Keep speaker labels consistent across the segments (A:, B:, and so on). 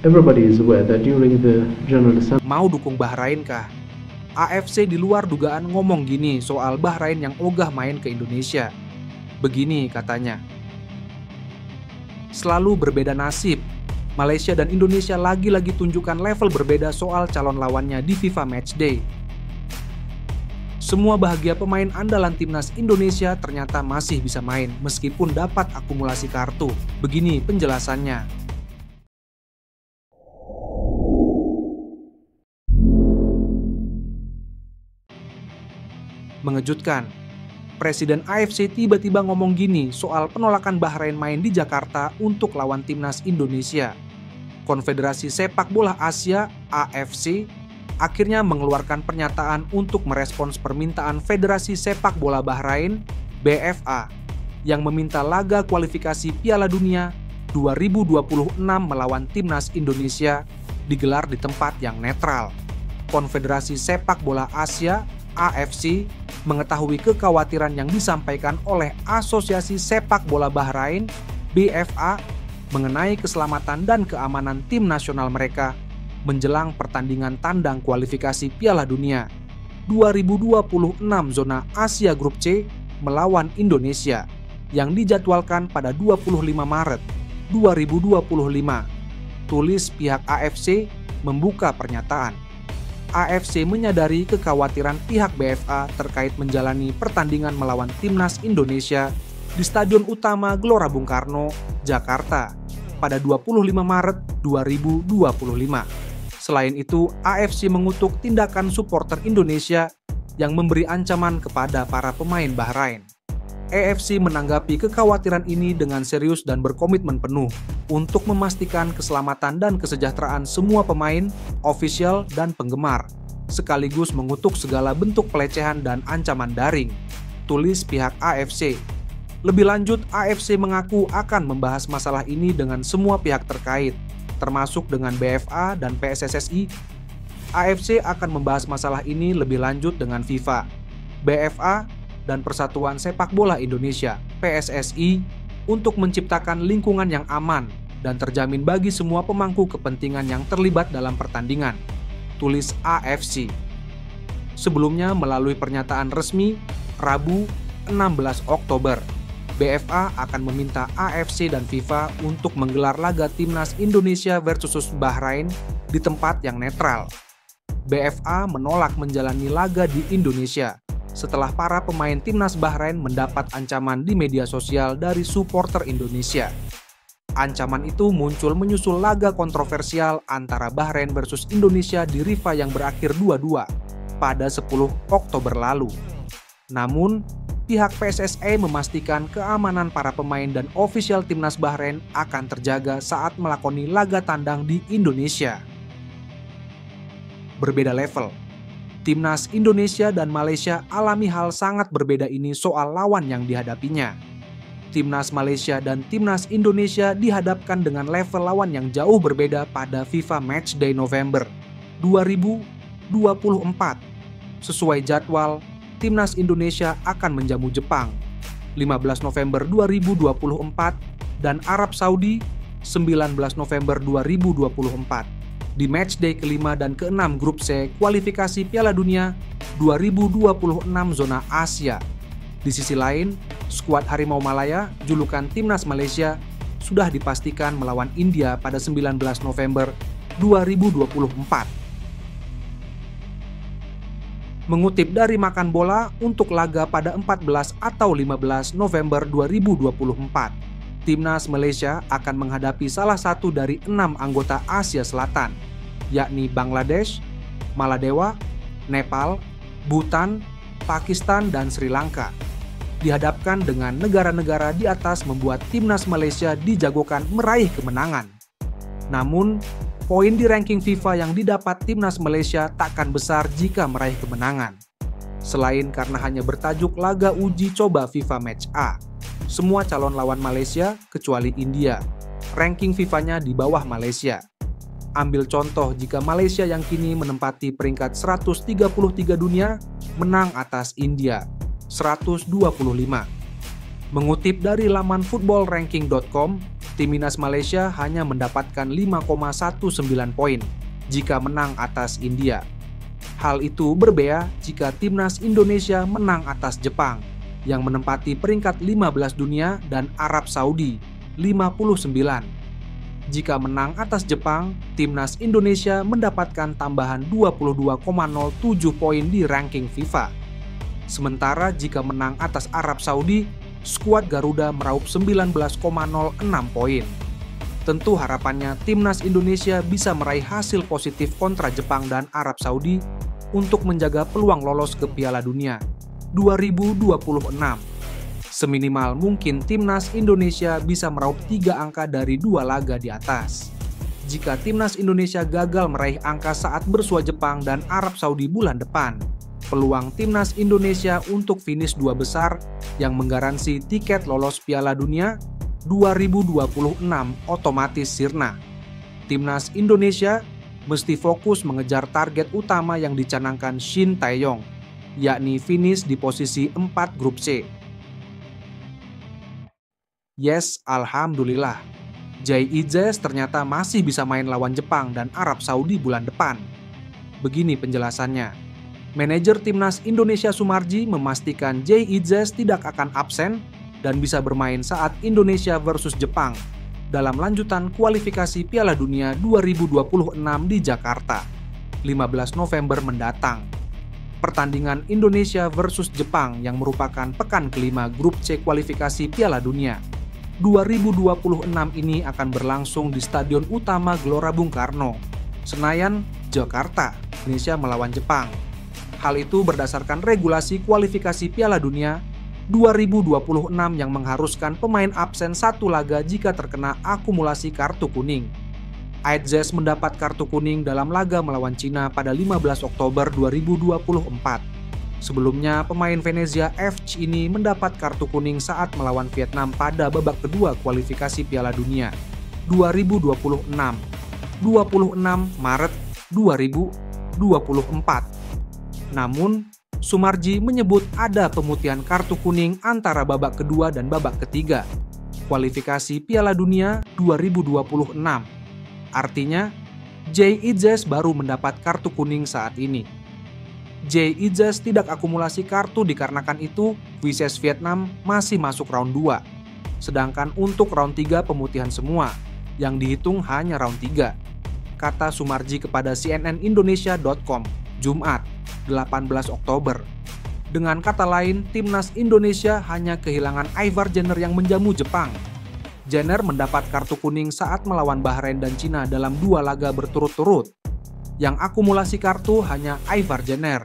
A: Everybody is aware that during the General Assembly,
B: Mau dukung Bahrain kah? AFC di luar dugaan ngomong gini soal Bahrain yang ogah main ke Indonesia. Begini katanya. Selalu berbeda nasib. Malaysia dan Indonesia lagi-lagi tunjukkan level berbeda soal calon lawannya di FIFA Matchday. Semua bahagia pemain andalan timnas Indonesia ternyata masih bisa main meskipun dapat akumulasi kartu. Begini penjelasannya. Mengejutkan, Presiden AFC tiba-tiba ngomong gini soal penolakan Bahrain main di Jakarta untuk lawan timnas Indonesia. Konfederasi Sepak Bola Asia (AFC) akhirnya mengeluarkan pernyataan untuk merespons permintaan Federasi Sepak Bola Bahrain (BFA) yang meminta laga kualifikasi Piala Dunia 2026 melawan timnas Indonesia digelar di tempat yang netral. Konfederasi Sepak Bola Asia (AFC) mengetahui kekhawatiran yang disampaikan oleh Asosiasi Sepak Bola Bahrain (BFA) mengenai keselamatan dan keamanan tim nasional mereka menjelang pertandingan tandang kualifikasi Piala Dunia 2026 zona Asia Grup C melawan Indonesia yang dijadwalkan pada 25 Maret 2025. Tulis pihak AFC membuka pernyataan. AFC menyadari kekhawatiran pihak BFA terkait menjalani pertandingan melawan timnas Indonesia di Stadion Utama Gelora Bung Karno, Jakarta pada 25 Maret 2025. Selain itu, AFC mengutuk tindakan supporter Indonesia yang memberi ancaman kepada para pemain Bahrain. AFC menanggapi kekhawatiran ini dengan serius dan berkomitmen penuh untuk memastikan keselamatan dan kesejahteraan semua pemain, ofisial, dan penggemar, sekaligus mengutuk segala bentuk pelecehan dan ancaman daring, tulis pihak AFC. Lebih lanjut, AFC mengaku akan membahas masalah ini dengan semua pihak terkait, termasuk dengan BFA dan PSSSI. AFC akan membahas masalah ini lebih lanjut dengan FIFA, BFA, dan Persatuan Sepak Bola Indonesia (PSSI) untuk menciptakan lingkungan yang aman dan terjamin bagi semua pemangku kepentingan yang terlibat dalam pertandingan, tulis AFC. Sebelumnya melalui pernyataan resmi, Rabu 16 Oktober, BFA akan meminta AFC dan FIFA untuk menggelar laga timnas Indonesia versus Bahrain di tempat yang netral. BFA menolak menjalani laga di Indonesia setelah para pemain timnas Bahrain mendapat ancaman di media sosial dari supporter Indonesia. Ancaman itu muncul menyusul laga kontroversial antara Bahrain versus Indonesia di riva yang berakhir 2-2 pada 10 Oktober lalu. Namun, pihak PSSI memastikan keamanan para pemain dan ofisial timnas Bahrain akan terjaga saat melakoni laga tandang di Indonesia. Berbeda level. Timnas Indonesia dan Malaysia alami hal sangat berbeda ini soal lawan yang dihadapinya. Timnas Malaysia dan Timnas Indonesia dihadapkan dengan level lawan yang jauh berbeda pada FIFA Matchday November 2024. Sesuai jadwal, Timnas Indonesia akan menjamu Jepang 15 November 2024 dan Arab Saudi 19 November 2024. Di matchday kelima dan keenam grup C kualifikasi Piala Dunia 2026 zona Asia. Di sisi lain, skuad Harimau Malaya, julukan Timnas Malaysia, sudah dipastikan melawan India pada 19 November 2024. Mengutip dari Makan Bola untuk laga pada 14 atau 15 November 2024, Timnas Malaysia akan menghadapi salah satu dari 6 anggota Asia Selatan, yakni Bangladesh, Maladewa, Nepal, Bhutan, Pakistan, dan Sri Lanka. Dihadapkan dengan negara-negara di atas membuat Timnas Malaysia dijagokan meraih kemenangan. Namun, poin di ranking FIFA yang didapat Timnas Malaysia takkan besar jika meraih kemenangan. Selain karena hanya bertajuk laga uji coba FIFA Match A, semua calon lawan Malaysia kecuali India, ranking FIFA-nya di bawah Malaysia. Ambil contoh jika Malaysia yang kini menempati peringkat 133 dunia menang atas India 125. Mengutip dari laman footballranking.com, Timnas Malaysia hanya mendapatkan 5,19 poin jika menang atas India. Hal itu berbeda jika Timnas Indonesia menang atas Jepang yang menempati peringkat 15 dunia dan Arab Saudi 59. Jika menang atas Jepang, Timnas Indonesia mendapatkan tambahan 22,07 poin di ranking FIFA. Sementara jika menang atas Arab Saudi, skuad Garuda meraup 19,06 poin. Tentu harapannya Timnas Indonesia bisa meraih hasil positif kontra Jepang dan Arab Saudi untuk menjaga peluang lolos ke Piala Dunia 2026. Seminimal mungkin Timnas Indonesia bisa meraup 3 angka dari 2 laga di atas. Jika Timnas Indonesia gagal meraih angka saat bersua Jepang dan Arab Saudi bulan depan, peluang Timnas Indonesia untuk finish 2 besar yang menggaransi tiket lolos Piala Dunia 2026 otomatis sirna. Timnas Indonesia mesti fokus mengejar target utama yang dicanangkan Shin Tae-yong, yakni finish di posisi 4 grup C. Yes, alhamdulillah. Jay Idzes ternyata masih bisa main lawan Jepang dan Arab Saudi bulan depan. Begini penjelasannya. Manajer Timnas Indonesia Sumarji memastikan Jay Idzes tidak akan absen dan bisa bermain saat Indonesia versus Jepang dalam lanjutan kualifikasi Piala Dunia 2026 di Jakarta, 15 November mendatang. Pertandingan Indonesia versus Jepang yang merupakan pekan kelima grup C kualifikasi Piala Dunia 2026 ini akan berlangsung di Stadion Utama Gelora Bung Karno, Senayan, Jakarta. Indonesia melawan Jepang. Hal itu berdasarkan regulasi kualifikasi Piala Dunia 2026 yang mengharuskan pemain absen 1 laga jika terkena akumulasi kartu kuning. Idzes mendapat kartu kuning dalam laga melawan Cina pada 15 Oktober 2024. Sebelumnya, pemain Venezia FC ini mendapat kartu kuning saat melawan Vietnam pada babak kedua kualifikasi Piala Dunia 2026, 26 Maret 2024. Namun, Sumarji menyebut ada pemutihan kartu kuning antara babak kedua dan babak ketiga kualifikasi Piala Dunia 2026. Artinya, Jay Idzes baru mendapat kartu kuning saat ini. Jay Idzes tidak akumulasi kartu dikarenakan itu Vises Vietnam masih masuk round 2. Sedangkan untuk round 3 pemutihan semua, yang dihitung hanya round 3. Kata Sumarji kepada cnnindonesia.com, Jumat, 18 Oktober. Dengan kata lain, Timnas Indonesia hanya kehilangan Ivar Jenner yang menjamu Jepang. Jenner mendapat kartu kuning saat melawan Bahrain dan Cina dalam 2 laga berturut-turut. Yang akumulasi kartu hanya Ivar Jenner,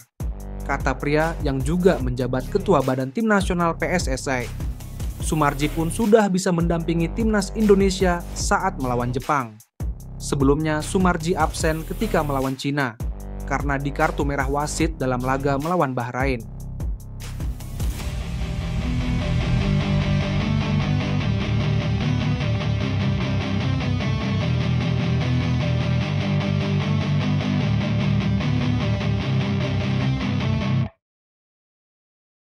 B: kata pria yang juga menjabat Ketua Badan Tim Nasional PSSI. Sumarji pun sudah bisa mendampingi Timnas Indonesia saat melawan Jepang. Sebelumnya, Sumarji absen ketika melawan Cina karena di kartu merah wasit dalam laga melawan Bahrain.